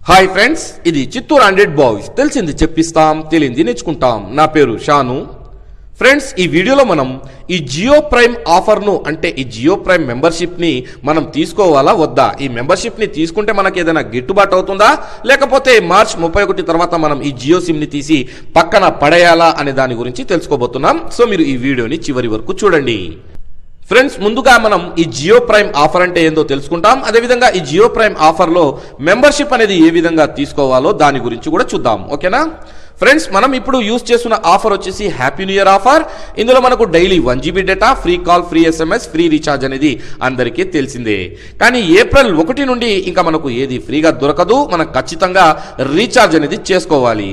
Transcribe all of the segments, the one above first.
Hi friends, ఇది Chittoor 100 boys. తెలిసింది చెప్పిస్తాం, తెలియంది నేర్చుకుంటాం. నా పేరు షాను. ఫ్రెండ్స్, ఈ వీడియోలో మనం ఈ జియో ప్రైమ్ ఆఫర్ను అంటే ఈ జియో ప్రైమ్ మెంబర్షిప్ని మనం తీసుకోవాలా వద్దా, ఈ మెంబర్షిప్ని తీసుకుంటే మనకి ఏదైనా గిట్టుబాటు అవుతుందా, లేకపోతే మార్చ్ 31 తర్వాత మనం ఈ జియో సిమ్ని తీసి పక్కన పడేయాలా అనే దాని గురించి తెలుసుకోబోతున్నాం. సో మీరు ఈ వీడియోని చివరి వరకు చూడండి. ఫ్రెండ్స్, ముందుగా మనం ఈ జియో ప్రైమ్ ఆఫర్ అంటే ఏందో తెలుసుకుంటాం. అదేవిధంగా ఈ జియో ప్రైమ్ ఆఫర్లో మెంబర్షిప్ అనేది ఏ విధంగా తీసుకోవాలో దాని గురించి కూడా చూద్దాం. ఓకేనా ఫ్రెండ్స్, మనం ఇప్పుడు యూజ్ చేస్తున్న ఆఫర్ వచ్చేసి హ్యాపీ న్యూ ఇయర్ ఆఫర్. ఇందులో మనకు daily 1 GB data, free call, free SMS, free recharge అనేది అందరికీ తెలిసిందే. కానీ ఏప్రిల్ 1 నుండి ఇంకా మనకు ఏది ఫ్రీగా దొరకదు, మనం ఖచ్చితంగా రీఛార్జ్ అనేది చేసుకోవాలి.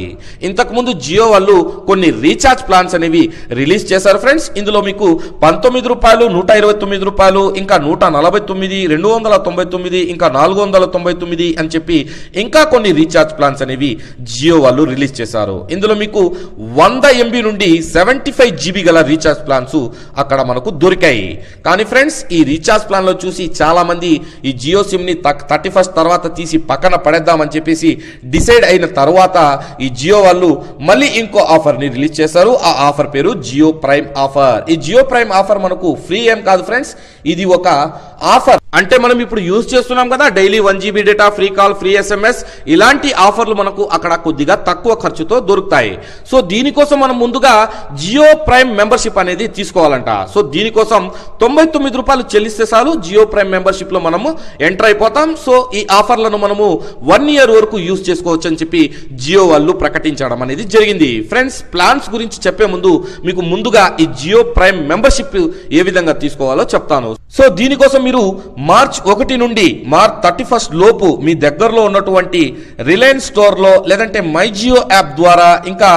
ఇంతకుముందు జియో వాళ్ళు కొన్ని రీఛార్జ్ ప్లాన్స్ అనేవి రిలీజ్ చేశారు ఫ్రెండ్స్. ఇందులో మీకు ₹19, ₹129, ఇంకా $149, $299, ఇంకా $499 అని చెప్పి ఇంకా కొన్ని రీఛార్జ్ ప్లాన్స్ అనేవి జియో వాళ్ళు రిలీజ్ చేశారు. ఇందులో మీకు 100 MB నుండి 75 GB గల రీఛార్జ్ ప్లాన్స్ అక్కడ మనకు దొరికాయి. కానీ ఫ్రెండ్స్, ఈ రీఛార్జ్ ప్లాన్ లో చూసి చాలా మంది ఈ జియో సిమ్ ని 31st తర్వాత తీసి పక్కన పడేద్దామని చెప్పేసి డిసైడ్ అయిన తర్వాత ఈ జియో వాళ్ళు మళ్ళీ ఇంకో ఆఫర్ ని రిలీజ్ చేశారు. ఆ ఆఫర్ పేరు జియో ప్రైమ్ ఆఫర్. ఈ జియో ప్రైమ్ ఆఫర్ మనకు ఫ్రీ ఏం కాదు ఫ్రెండ్స్, ఇది ఒక ఆఫర్. అంటే మనం ఇప్పుడు యూజ్ చేస్తున్నాం కదా, daily 1 GB data, free call, free SMS, ఇలాంటి ఆఫర్లు మనకు అక్కడ కొద్దిగా తక్కువ ఖర్చుతో దొరుకుతాయి. సో దీనికోసం మనం ముందుగా జియో ప్రైమ్ మెంబర్షిప్ అనేది తీసుకోవాలంట. సో దీనికోసం ₹99 చెల్లిస్తే చాలు, జియో ప్రైమ్ మెంబర్షిప్ లో మనము ఎంటర్ అయిపోతాం. సో ఈ ఆఫర్లను మనము 1 year వరకు యూజ్ చేసుకోవచ్చు అని చెప్పి జియో వాళ్ళు ప్రకటించడం అనేది జరిగింది. ఫ్రెండ్స్, ప్లాన్స్ గురించి చెప్పే ముందు మీకు ముందుగా ఈ జియో ప్రైమ్ మెంబర్షిప్ ఏ విధంగా తీసుకోవాలో చెప్తాను. సో దీనికోసం మీరు మార్చ్ 1 నుండి మార్చ్ 31 లోపు మీ దగ్గరలో ఉన్నటువంటి రిలయన్స్ స్టోర్ లో లేదంటే మై జియో యాప్ ద్వారా ఇంకా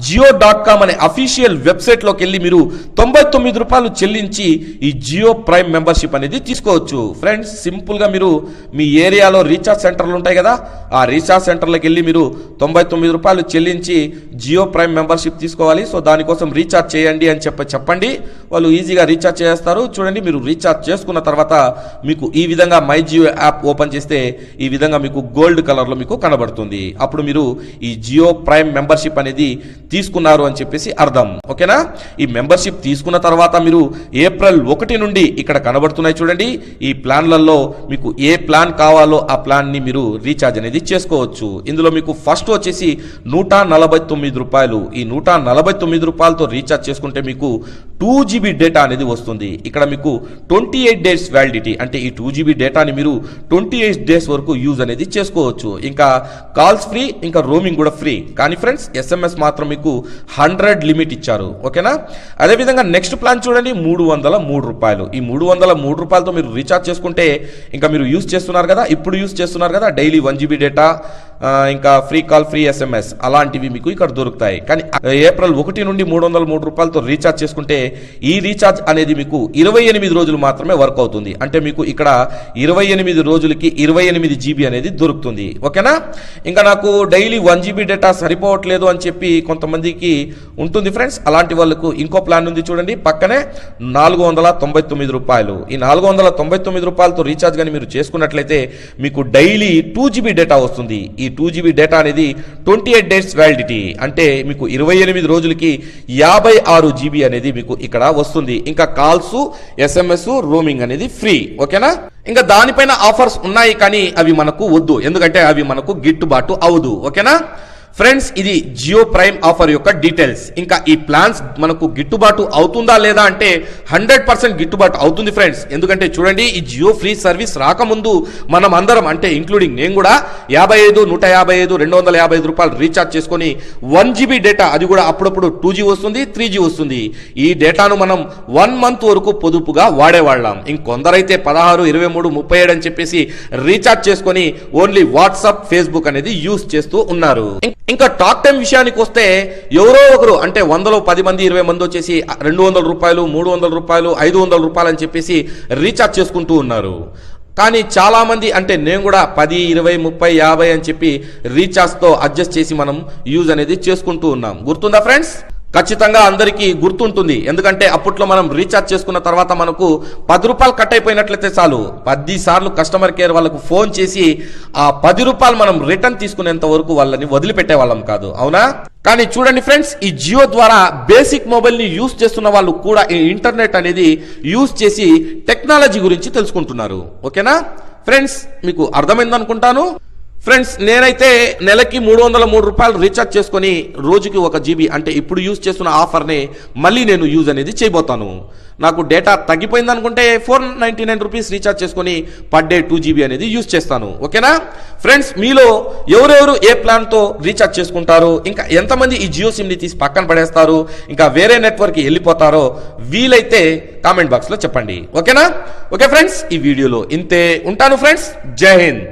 జియో.com అనే అఫీషియల్ వెబ్సైట్ లోకి వెళ్ళి మీరు ₹99 చెల్లించి ఈ జియో ప్రైమ్ మెంబర్షిప్ అనేది తీసుకోవచ్చు. ఫ్రెండ్స్, సింపుల్ గా మీరు మీ ఏరియాలో రీఛార్జ్ సెంటర్లు ఉంటాయి కదా, ఆ రీఛార్జ్ సెంటర్లోకి వెళ్ళి మీరు ₹99 చెల్లించి జియో ప్రైమ్ మెంబర్షిప్ తీసుకోవాలి. సో దానికోసం రీఛార్జ్ చేయండి అని చెప్పండి, వాళ్ళు ఈజీగా రీఛార్జ్ చేస్తారు. చూడండి, మీరు రీఛార్జ్ చేసుకున్న తర్వాత మీకు ఈ విధంగా మై జియో యాప్ ఓపెన్ చేస్తే ఈ విధంగా మీకు గోల్డ్ కలర్ లో మీకు కనబడుతుంది. అప్పుడు మీరు ఈ జియో ప్రైమ్ మెంబర్షిప్ అనేది తీసుకున్నారు అని చెప్పేసి అర్థం. ఓకేనా, ఈ మెంబర్షిప్ తీసుకున్న తర్వాత మీరు ఏప్రిల్ 1 నుండి ఇక్కడ కనబడుతున్నాయి చూడండి, ఈ ప్లాన్లలో మీకు ఏ ప్లాన్ కావాలో ఆ ప్లాన్ ని మీరు రీఛార్జ్ అనేది చేసుకోవచ్చు. ఇందులో మీకు ఫస్ట్ వచ్చేసి ₹149. ఈ ₹149తో రీఛార్జ్ చేసుకుంటే మీకు 2 GB డేటా అనేది వస్తుంది. ఇక్కడ మీకు 28 days వ్యాలిడిటీ, అంటే ఈ 2 GB డేటాని మీరు 28 days వరకు యూజ్ అనేది చేసుకోవచ్చు. ఇంకా కాల్స్ ఫ్రీ, ఇంకా రోమింగ్ కూడా ఫ్రీ. కానీ ఫ్రెండ్స్, SMS మాత్రం మీకు 100 లిమిట్ ఇచ్చారు. ఓకేనా, అదేవిధంగా నెక్స్ట్ ప్లాన్ చూడండి, ₹303. ఈ ₹303తో మీరు రీఛార్జ్ చేసుకుంటే ఇంకా మీరు యూజ్ చేస్తున్నారు కదా, ఇప్పుడు యూజ్ చేస్తున్నారు కదా, డైలీ 1 GB డేటా, ఇంకా ఫ్రీ కాల్, ఫ్రీ SMS అలాంటివి మీకు ఇక్కడ దొరుకుతాయి. కానీ ఏప్రిల్ 1 నుండి ₹303తో రీఛార్జ్ చేసుకుంటే ఈ రీఛార్జ్ అనేది మీకు 28 రోజులు మాత్రమే వర్క్ అవుతుంది. అంటే మీకు ఇక్కడ 28 రోజులకి 28 GB అనేది దొరుకుతుంది. ఓకేనా, ఇంకా నాకు డైలీ 1 GB డేటా సరిపోవట్లేదు అని చెప్పి కొంతమందికి ఉంటుంది ఫ్రెండ్స్. అలాంటి వాళ్ళకు ఇంకో ప్లాన్ ఉంది చూడండి, పక్కనే ₹499. ఈ ₹499తో రీఛార్జ్ కానీ మీరు చేసుకున్నట్లయితే మీకు డైలీ 2 GB డేటా వస్తుంది. ఈ 2 GB డేటా అనేది 28 days వ్యాలిడిటీ, అంటే మీకు 28 రోజులకి 56 GB అనేది మీకు ఇక్కడ వస్తుంది. ఇంకా కాల్స్, SMS, రోమింగ్ అనేది ఫ్రీ. ఓకేనా, ఇంకా దానిపైన ఆఫర్స్ ఉన్నాయి కానీ అవి మనకు వద్దు, ఎందుకంటే అవి మనకు గిట్టుబాటు అవ్వదు. ఓకేనా ఫ్రెండ్స్, ఇది జియో ప్రైమ్ ఆఫర్ యొక్క డీటెయిల్స్. ఇంకా ఈ ప్లాన్స్ మనకు గిట్టుబాటు అవుతుందా లేదా అంటే 100% గిట్టుబాటు అవుతుంది ఫ్రెండ్స్. ఎందుకంటే చూడండి, ఈ జియో ఫ్రీ సర్వీస్ రాకముందు మనం అందరం, అంటే ఇంక్లూడింగ్ నేను కూడా 55, 155, ₹255 రీఛార్జ్ చేసుకొని 1 GB డేటా, అది కూడా అప్పుడప్పుడు 2G వస్తుంది, 3G వస్తుంది. ఈ డేటాను మనం 1 month వరకు పొదుపుగా వాడేవాళ్ళం. ఇంకొందరైతే 16, 23, 37 అని చెప్పేసి రీఛార్జ్ చేసుకొని ఓన్లీ వాట్సాప్, ఫేస్బుక్ అనేది యూజ్ చేస్తూ ఉన్నారు. ఇంకా టాక్ టైం విషయానికి వస్తే ఎవరో ఒకరు, అంటే 100లో 10 మంది 20 మంది వచ్చేసి ₹200, ₹300, ₹500 అని చెప్పేసి రీఛార్జ్ చేసుకుంటూ ఉన్నారు. కానీ చాలా మంది, అంటే నేను కూడా 10, 20, 30, 50 అని చెప్పి రీఛార్జ్తో అడ్జస్ట్ చేసి మనం యూజ్ అనేది చేసుకుంటూ ఉన్నాం. గుర్తుందా ఫ్రెండ్స్? ఖచ్చితంగా అందరికీ గుర్తుంటుంది. ఎందుకంటే అప్పట్లో మనం రీఛార్జ్ చేసుకున్న తర్వాత మనకు 10 రూపాయలు కట్ అయిపోయినట్లయితే చాలు 10 సార్లు కస్టమర్ కేర్ వాళ్ళకు ఫోన్ చేసి ఆ 10 రూపాయలు మనం రిటర్న్ తీసుకునేంత వరకు వాళ్ళని వదిలిపెట్టే వాళ్ళం కాదు, అవునా? కానీ చూడండి ఫ్రెండ్స్, ఈ జియో ద్వారా బేసిక్ మొబైల్ ని యూజ్ చేస్తున్న వాళ్ళు కూడా ఈ ఇంటర్నెట్ అనేది యూజ్ చేసి టెక్నాలజీ గురించి తెలుసుకుంటున్నారు. ఓకేనా ఫ్రెండ్స్, మీకు అర్థమైందనుకుంటాను. ఫ్రెండ్స్, నేనైతే నెలకి 303 రూపాయలు రీఛార్జ్ చేసుకొని రోజుకి 1 GB అంటే ఇప్పుడు యూజ్ చేస్తున్న ఆఫర్ని మళ్ళీ నేను యూజ్ అనేది చేయబోతాను. నాకు డేటా తగ్గిపోయింది అనుకుంటే 499 రూపీస్ రీఛార్జ్ చేసుకొని పర్ డే 2 GB అనేది యూజ్ చేస్తాను. ఓకేనా ఫ్రెండ్స్, మీలో ఎవరెవరు ఏ ప్లాన్తో రీఛార్జ్ చేసుకుంటారు, ఇంకా ఎంతమంది ఈ జియో సిమ్ని తీసి పక్కన పడేస్తారు, ఇంకా వేరే నెట్వర్క్కి వెళ్ళిపోతారో వీలైతే కామెంట్ బాక్స్లో చెప్పండి. ఓకేనా? ఓకే ఫ్రెండ్స్, ఈ వీడియోలో ఇంతే. ఉంటాను ఫ్రెండ్స్, జై హింద్.